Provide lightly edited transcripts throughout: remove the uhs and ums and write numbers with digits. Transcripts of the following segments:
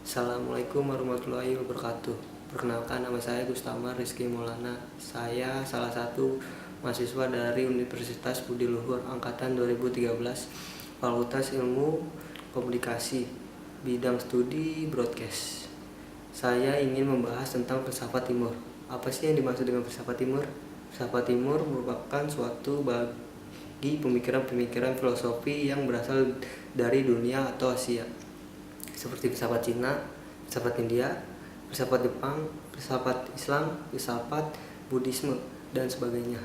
Assalamualaikum warahmatullahi wabarakatuh. Perkenalkan, nama saya Gustama Rizky Maulana. Saya salah satu mahasiswa dari Universitas Budi Luhur angkatan 2013, Fakultas Ilmu Komunikasi, bidang studi broadcast. Saya ingin membahas tentang filsafat timur. Apa sih yang dimaksud dengan filsafat timur? Filsafat timur merupakan suatu bagi pemikiran-pemikiran filosofi yang berasal dari dunia atau Asia, seperti filsafat Cina, filsafat India, filsafat Jepang, filsafat Islam, filsafat Buddhisme, dan sebagainya.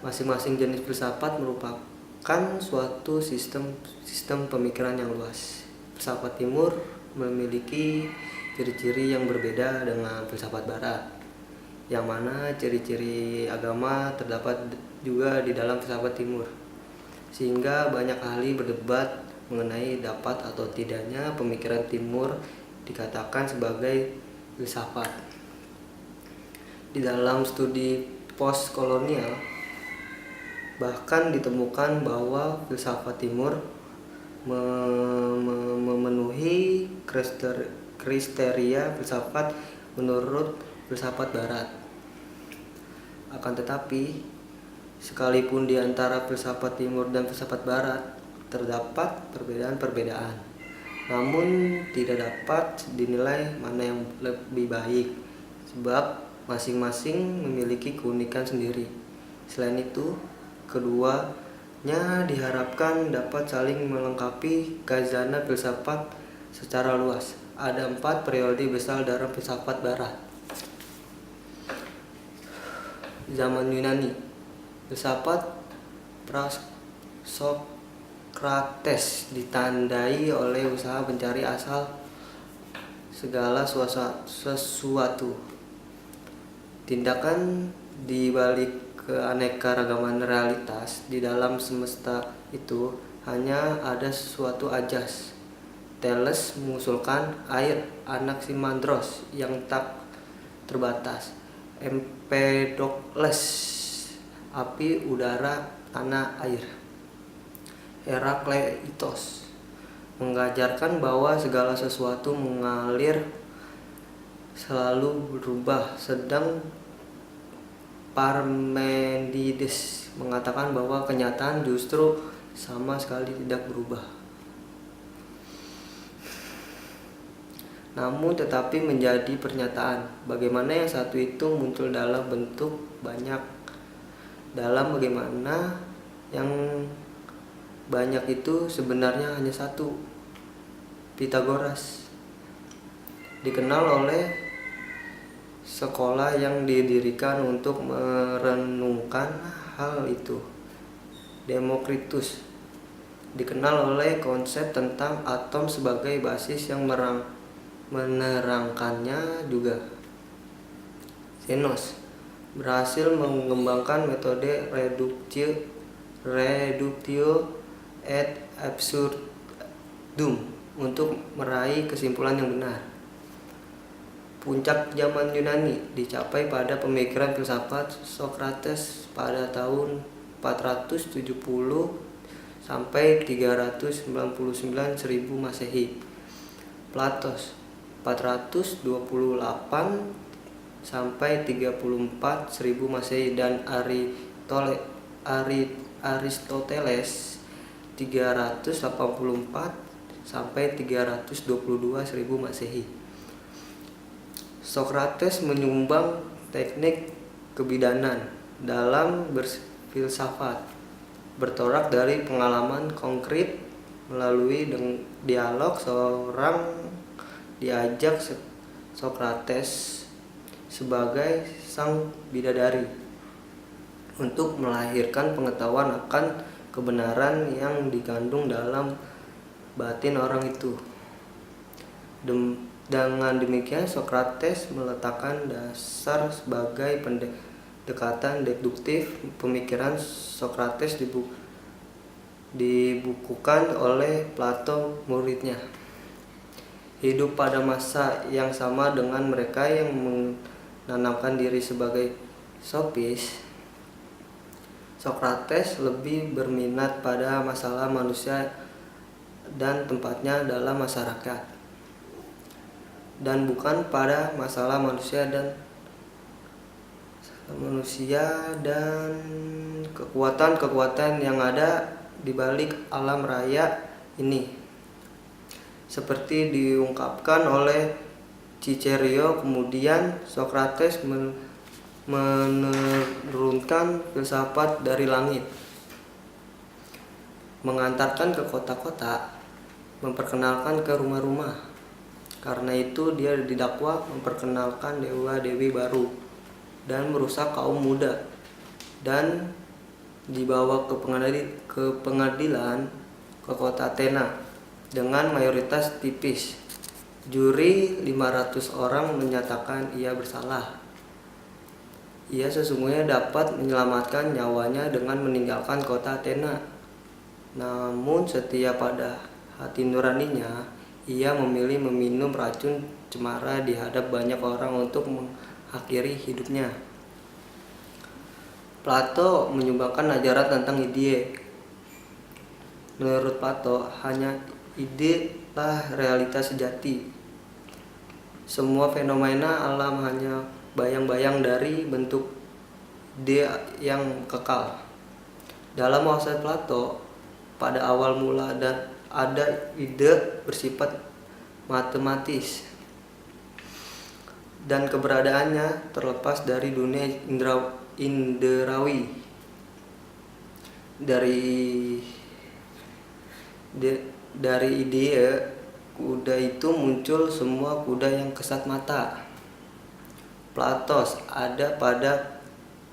Masing-masing jenis filsafat merupakan suatu sistem pemikiran yang luas. Filsafat timur memiliki ciri-ciri yang berbeda dengan filsafat barat, yang mana ciri-ciri agama terdapat juga di dalam filsafat timur, sehingga banyak ahli berdebat mengenai dapat atau tidaknya pemikiran timur dikatakan sebagai filsafat. Di dalam studi postkolonial bahkan ditemukan bahwa filsafat timur memenuhi kriteria filsafat menurut filsafat barat. Akan tetapi, sekalipun di antara filsafat timur dan filsafat barat terdapat perbedaan-perbedaan, namun tidak dapat dinilai mana yang lebih baik, sebab masing-masing memiliki keunikan sendiri. Selain itu, keduanya diharapkan dapat saling melengkapi khazanah filsafat secara luas. Ada 4 periode besar dalam filsafat barat. Zaman Yunani, filsafat Sokrates ditandai oleh usaha mencari asal segala sesuatu. Tindakan di balik keanekaragaman realitas di dalam semesta itu hanya ada sesuatu ajas. Thales mengusulkan air, Anaximandros yang tak terbatas, Empedokles api, udara, tanah, air. Herakleitos mengajarkan bahwa segala sesuatu mengalir selalu berubah, sedang Parmenides mengatakan bahwa kenyataan justru sama sekali tidak berubah, namun tetapi menjadi pernyataan. Bagaimana yang satu itu muncul dalam bentuk banyak, dalam bagaimana yang banyak itu sebenarnya hanya satu. Pitagoras dikenal oleh sekolah yang didirikan untuk merenungkan hal itu. Demokritus dikenal oleh konsep tentang atom sebagai basis yang menerangkannya juga. Zenos berhasil mengembangkan metode reductio ad absurdum untuk meraih kesimpulan yang benar. Puncak zaman Yunani dicapai pada pemikiran filsafat Sokrates pada tahun 470 sampai 399 1000 Masehi. Platos 428 sampai 34 1000 Masehi dan Aristoteles 384 sampai 322 1000 Masehi. Sokrates menyumbang teknik kebidanan dalam berfilsafat, bertolak dari pengalaman konkret melalui dialog. Seorang diajak Sokrates sebagai sang bidadari untuk melahirkan pengetahuan akan kebenaran yang digandung dalam batin orang itu. Dengan demikian, Sokrates meletakkan dasar sebagai pendekatan deduktif. Pemikiran Sokrates dibukukan oleh Plato muridnya. Hidup pada masa yang sama dengan mereka yang menanamkan diri sebagai sofis, Sokrates lebih berminat pada masalah manusia dan tempatnya dalam masyarakat. dan bukan pada masalah manusia dan kekuatan-kekuatan yang ada di balik alam raya ini. Seperti diungkapkan oleh Cicero, kemudian Socrates menurunkan filsafat dari langit, mengantarkan ke kota-kota, memperkenalkan ke rumah-rumah. Karena itu dia didakwa memperkenalkan dewa-dewi baru dan merusak kaum muda, dan dibawa ke pengadilan ke kota Athena dengan mayoritas tipis. Juri 500 orang menyatakan ia bersalah. Ia sesungguhnya dapat menyelamatkan nyawanya dengan meninggalkan kota Athena. Namun setia pada hati nuraninya, ia memilih meminum racun cemara di hadap banyak orang untuk mengakhiri hidupnya. Plato menyumbangkan ajaran tentang ide. Menurut Plato, hanya ide lah realitas sejati. Semua fenomena alam hanya bayang-bayang dari bentuk ide yang kekal. Dalam wawasan Plato, pada awal mula ada ide bersifat matematis, dan keberadaannya terlepas dari dunia indrawi. Dari ide kuda itu muncul semua kuda yang kasat mata. Platos ada pada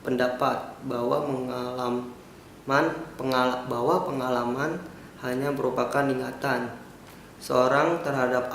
pendapat bahwa pengalaman hanya merupakan ingatan seorang terhadap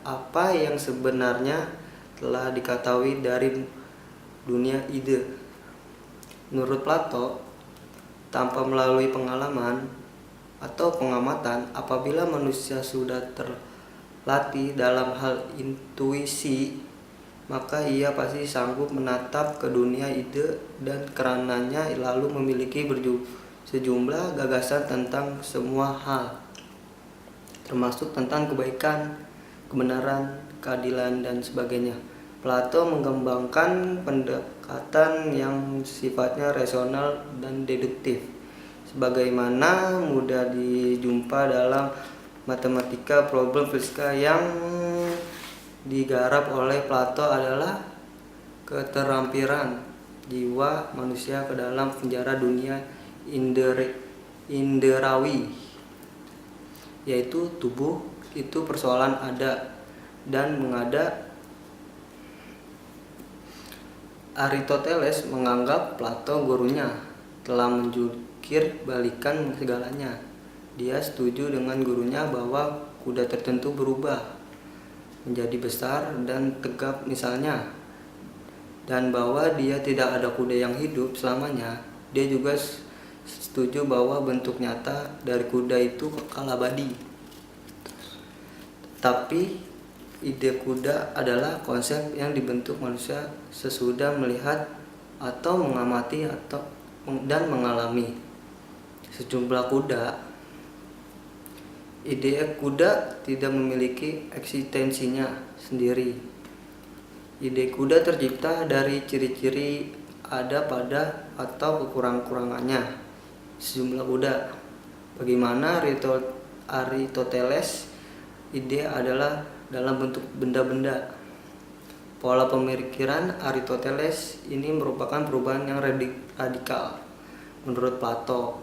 apa yang sebenarnya telah diketahui dari dunia ide. Menurut Plato, tanpa melalui pengalaman atau pengamatan, apabila manusia sudah terlatih dalam hal intuisi, maka ia pasti sanggup menatap ke dunia ide dan karenanya lalu memiliki sejumlah gagasan tentang semua hal, termasuk tentang kebaikan, kebenaran, keadilan, dan sebagainya. Plato mengembangkan pendekatan yang sifatnya rasional dan deduktif, sebagaimana mudah dijumpa dalam matematika. Problem fisika yang digarap oleh Plato adalah keterampilan jiwa manusia ke dalam penjara dunia inderawi, yaitu tubuh itu persoalan ada dan mengada. Aristoteles menganggap Plato gurunya telah menjungkir balikan segalanya. Dia setuju dengan gurunya bahwa kuda tertentu berubah menjadi besar dan tegap misalnya, dan bahwa dia tidak ada kuda yang hidup selamanya. Dia juga setuju bahwa bentuk nyata dari kuda itu kekal abadi. Tapi ide kuda adalah konsep yang dibentuk manusia sesudah melihat atau mengamati dan mengalami sejumlah kuda. Ide kuda tidak memiliki eksistensinya sendiri. Ide kuda tercipta dari ciri-ciri ada pada atau kekurangannya sejumlah kuda. Bagaimana Aristoteles, ide adalah dalam bentuk benda-benda. Pola pemikiran Aristoteles ini merupakan perubahan yang radikal. Menurut Plato,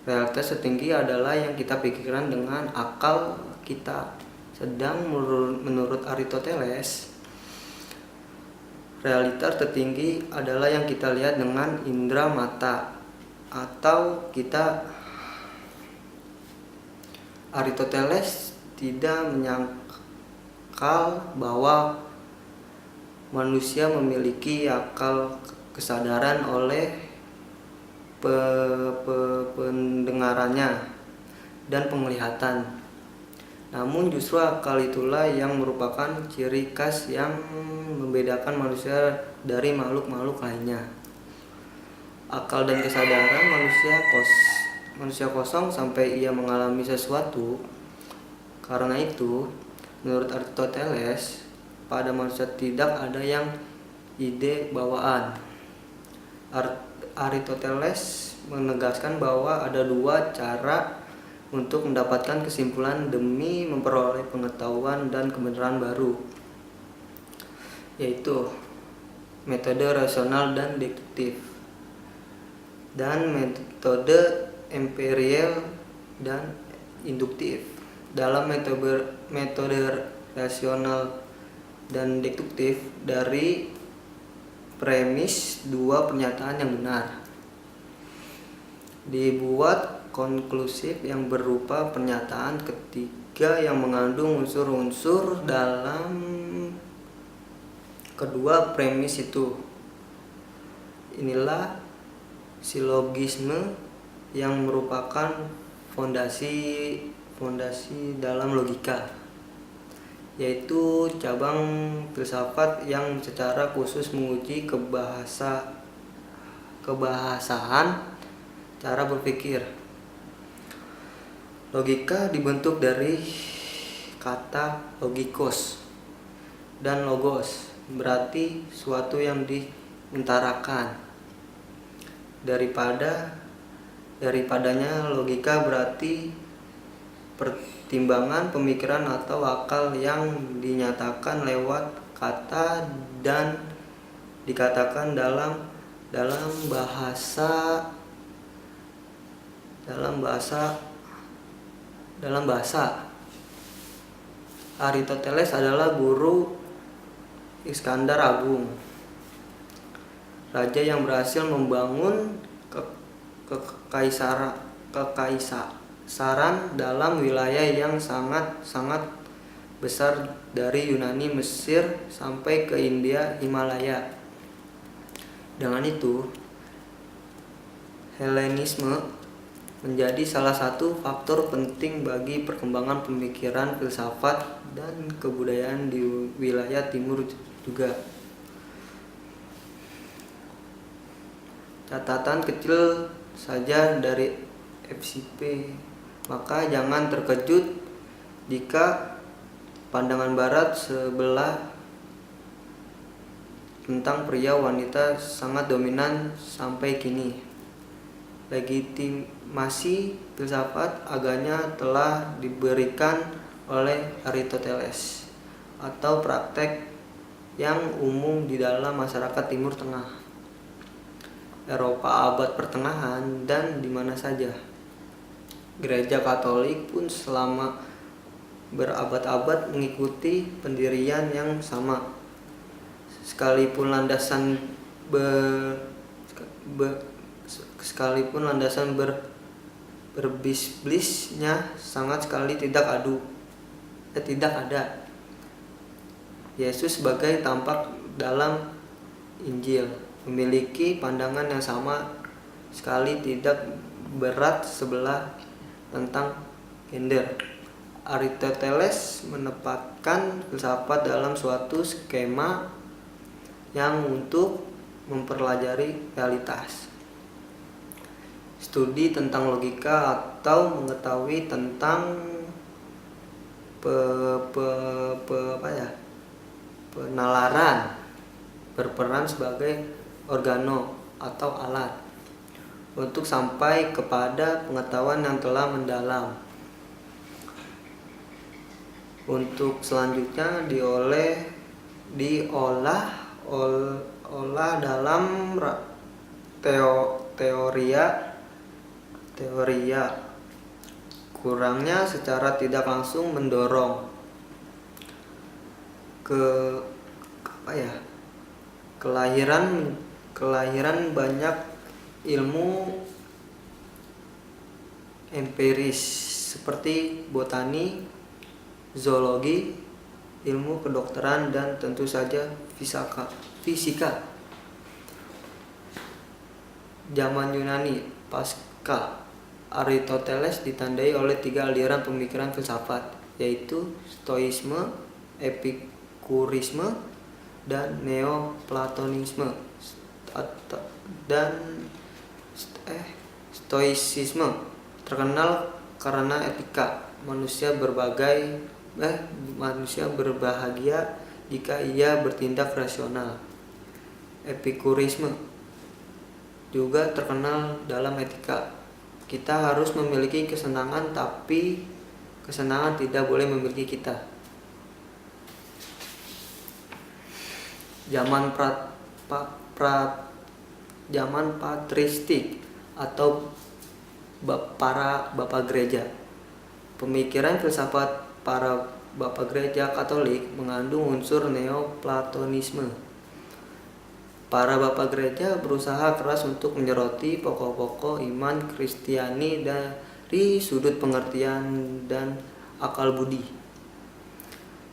realitas tertinggi adalah yang kita pikirkan dengan akal kita. Sedang menurut Aristoteles, realitas tertinggi adalah yang kita lihat dengan indera mata atau kita. Aristoteles tidak menyangkal bahwa manusia memiliki akal kesadaran oleh pendengarannya dan penglihatan. Namun justru akal itulah yang merupakan ciri khas yang membedakan manusia dari makhluk-makhluk lainnya. Akal dan kesadaran manusia kosong sampai ia mengalami sesuatu. Karena itu, Menurut Aristoteles, pada manusia tidak ada yang ide bawaan. Aristoteles menegaskan bahwa ada dua cara untuk mendapatkan kesimpulan demi memperoleh pengetahuan dan kebenaran baru, yaitu metode rasional dan deduktif, dan metode empirical dan induktif. Dalam metode rasional dan deduktif, dari premis dua pernyataan yang benar dibuat konklusif yang berupa pernyataan ketiga yang mengandung unsur-unsur dalam kedua premis itu. Inilah silogisme yang merupakan fondasi dalam logika, yaitu cabang filsafat yang secara khusus menguji kebahasaan cara berpikir. Logika dibentuk dari kata logikos dan logos, berarti suatu yang diutarakan. Daripadanya logika berarti pertimbangan pemikiran atau akal yang dinyatakan lewat kata dan dikatakan dalam bahasa. Aristoteles adalah guru Iskandar Agung, raja yang berhasil membangun kekaisaran dalam wilayah yang sangat besar, dari Yunani, Mesir sampai ke India, Himalaya. Dengan itu, Helenisme menjadi salah satu faktor penting bagi perkembangan pemikiran, filsafat, dan kebudayaan di wilayah timur juga. Catatan kecil saja dari FCP, maka jangan terkejut jika pandangan barat sebelah tentang pria wanita sangat dominan sampai kini. Legitimasi filsafat agaknya telah diberikan oleh Aristoteles atau praktek yang umum di dalam masyarakat Timur Tengah, Eropa abad pertengahan, dan di mana saja. Gereja Katolik pun selama berabad-abad mengikuti pendirian yang sama, sekalipun landasan berbisnisnya sangat sekali tidak ada. Yesus sebagai tampak dalam Injil memiliki pandangan yang sama sekali tidak berat sebelah tentang gender. Aristoteles menempatkan filsafat dalam suatu skema yang untuk mempelajari realitas. Studi tentang logika atau mengetahui tentang penalaran berperan sebagai organo atau alat untuk sampai kepada pengetahuan yang telah mendalam. Untuk selanjutnya diolah dalam teoria, kurangnya secara tidak langsung mendorong kelahiran banyak ilmu empiris seperti botani, zoologi, ilmu kedokteran, dan tentu saja fisika. Zaman Yunani pasca Aristoteles ditandai oleh 3 aliran pemikiran filsafat, yaitu Stoisme, Epikurisme, dan Neoplatonisme. Stoicisme terkenal karena etika manusia berbagai manusia berbahagia jika ia bertindak rasional. Epikurisme juga terkenal dalam etika. Kita harus memiliki kesenangan, tapi kesenangan tidak boleh memiliki kita. Zaman patristik atau para bapak gereja. Pemikiran filsafat para bapak gereja Katolik mengandung unsur neoplatonisme. Para bapak gereja berusaha keras untuk menyoroti pokok-pokok iman Kristiani dari sudut pengertian dan akal budi,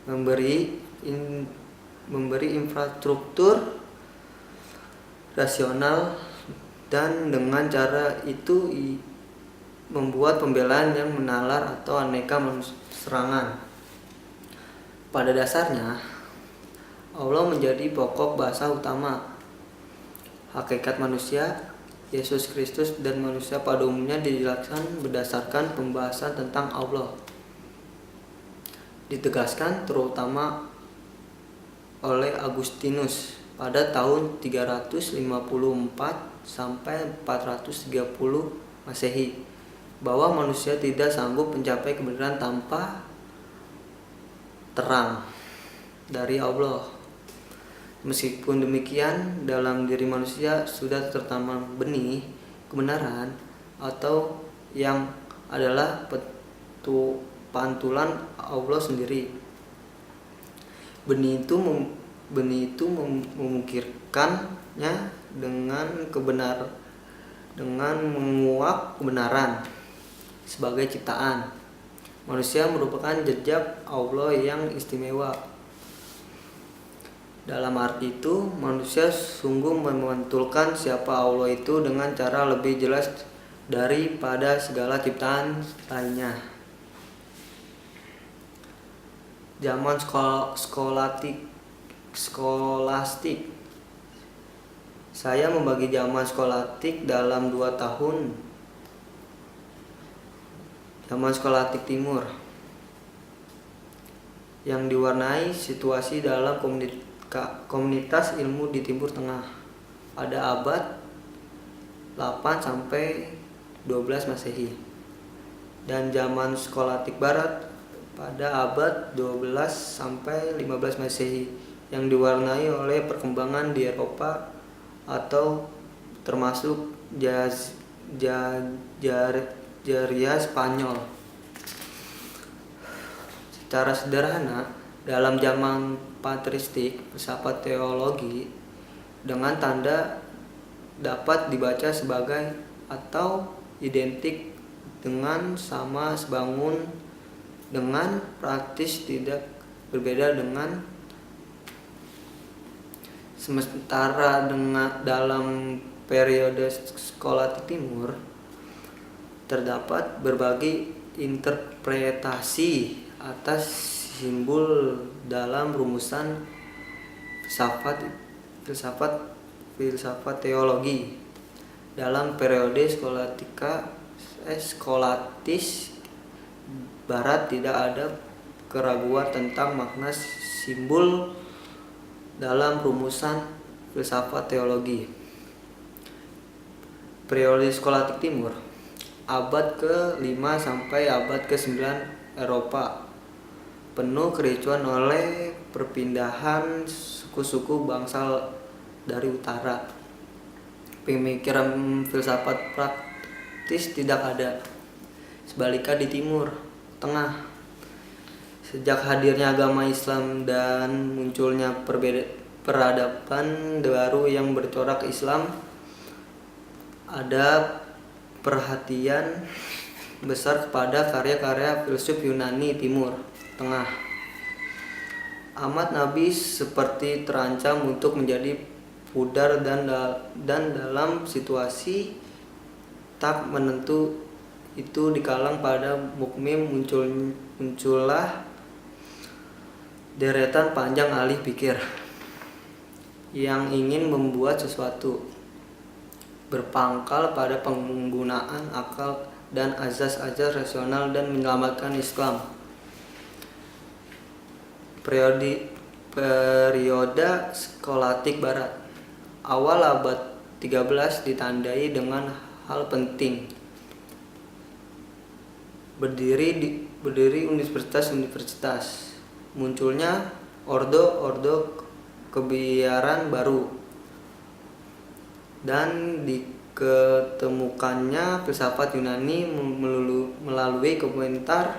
memberi infrastruktur rasional, dan dengan cara itu membuat pembelaan yang menalar atau aneka serangan. Pada dasarnya, Allah menjadi pokok bahasa utama. Hakikat manusia, Yesus Kristus, dan manusia pada umumnya dijelaskan berdasarkan pembahasan tentang Allah. Ditegaskan terutama oleh Agustinus pada tahun 354 sampai 430 Masehi, bahwa manusia tidak sanggup mencapai kebenaran tanpa terang dari Allah. Meskipun demikian, dalam diri manusia sudah tertanam benih kebenaran, atau yang adalah pantulan Allah sendiri. Benih itu memungkirkannya dengan menguak kebenaran sebagai ciptaan. Manusia merupakan jejak Allah yang istimewa. Dalam arti itu, manusia sungguh memantulkan siapa Allah itu dengan cara lebih jelas daripada segala ciptaan lainnya. Zaman skolastik. Saya membagi zaman skolastik dalam 2 tahun. Zaman skolastik timur, yang diwarnai situasi dalam komunitas ilmu di Timur Tengah pada abad 8 sampai 12 Masehi, dan zaman skolastik barat pada abad 12 sampai 15 Masehi, yang diwarnai oleh perkembangan di Eropa atau termasuk Jaria Spanyol. Secara sederhana, dalam zaman patristik, filsafat teologi dengan tanda dapat dibaca sebagai atau identik dengan sama sebangun dengan praktis tidak berbeda dengan. Sementara dalam periode skolastik timur terdapat berbagai interpretasi atas simbol dalam rumusan filsafat teologi. Dalam periode skolatis barat tidak ada keraguan tentang makna simbol dalam rumusan filsafat teologi. Periode skolatik timur, abad ke-5 sampai abad ke-9 Eropa, penuh kericuan oleh perpindahan suku-suku bangsa dari utara. Pemikiran filsafat praktis tidak ada. Sebaliknya di Timur Tengah, sejak hadirnya agama Islam dan munculnya peradaban baru yang bercorak Islam, ada perhatian besar kepada karya-karya filsuf Yunani Timur Tengah. Amat Nabi seperti terancam untuk menjadi pudar dan dalam situasi tak menentu itu dikalang pada mukmin muncullah deretan panjang ahli pikir yang ingin membuat sesuatu berpangkal pada penggunaan akal dan azas-azas rasional dan menyelamatkan Islam. Periode skolatik barat. Awal abad 13 ditandai dengan hal penting. Berdiri universitas-universitas. Munculnya ordo kebiaran baru. Dan diketemukannya filsafat Yunani melalui komentar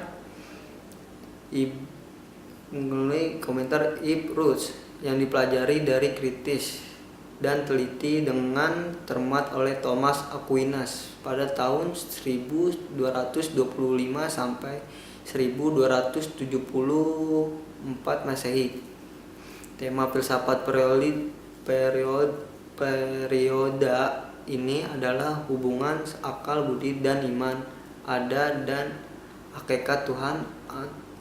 Ibn Rushd yang dipelajari dari kritis dan teliti dengan cermat oleh Thomas Aquinas pada tahun 1225 sampai 1274 Masehi. Tema filsafat periode ini adalah hubungan akal, budi, dan iman, ada dan hakikat Tuhan,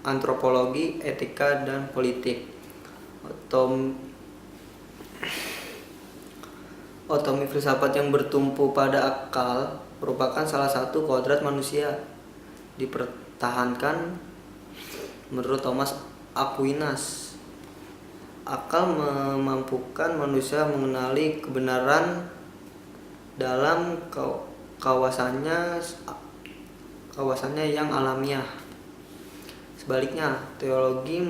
antropologi, etika, dan politik. Otomi filsafat yang bertumpu pada akal merupakan salah satu kodrat manusia. Dipertahankan menurut Thomas Aquinas. Akal memampukan manusia mengenali kebenaran dalam kawasannya yang alamiah. Sebaliknya, teologi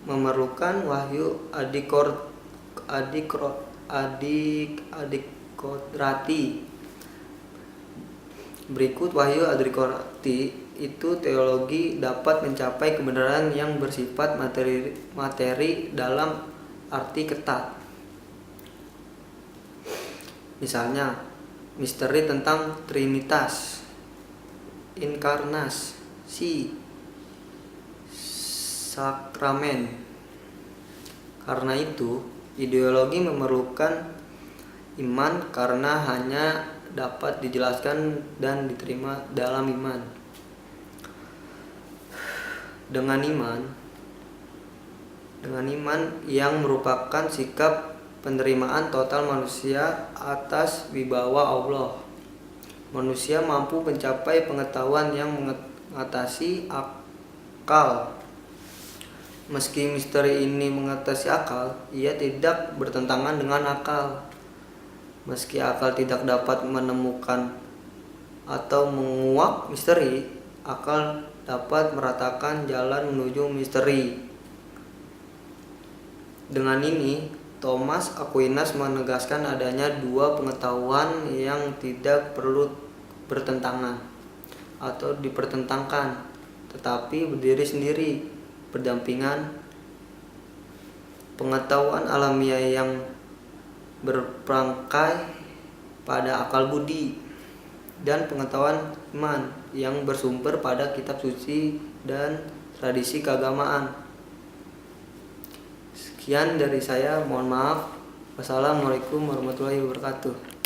memerlukan wahyu adikodrati. Berikut wahyu adikodrati itu teologi dapat mencapai kebenaran yang bersifat materi dalam arti ketat. Misalnya, misteri tentang Trinitas, inkarnasi, sakramen. Karena itu, ideologi memerlukan iman karena hanya dapat dijelaskan dan diterima dalam iman. Dengan iman yang merupakan sikap penerimaan total manusia atas wibawa Allah, manusia mampu mencapai pengetahuan yang mengatasi akal. Meski misteri ini mengatasi akal, ia tidak bertentangan dengan akal. Meski akal tidak dapat menemukan atau menguak misteri, akal dapat meratakan jalan menuju misteri. Dengan ini, Thomas Aquinas menegaskan adanya dua pengetahuan yang tidak perlu bertentangan atau dipertentangkan, tetapi berdiri sendiri, berdampingan. Pengetahuan alamiah yang berperangkai pada akal budi, dan pengetahuan iman yang bersumber pada kitab suci dan tradisi keagamaan. Sekian dari saya, mohon maaf. Wassalamualaikum warahmatullahi wabarakatuh.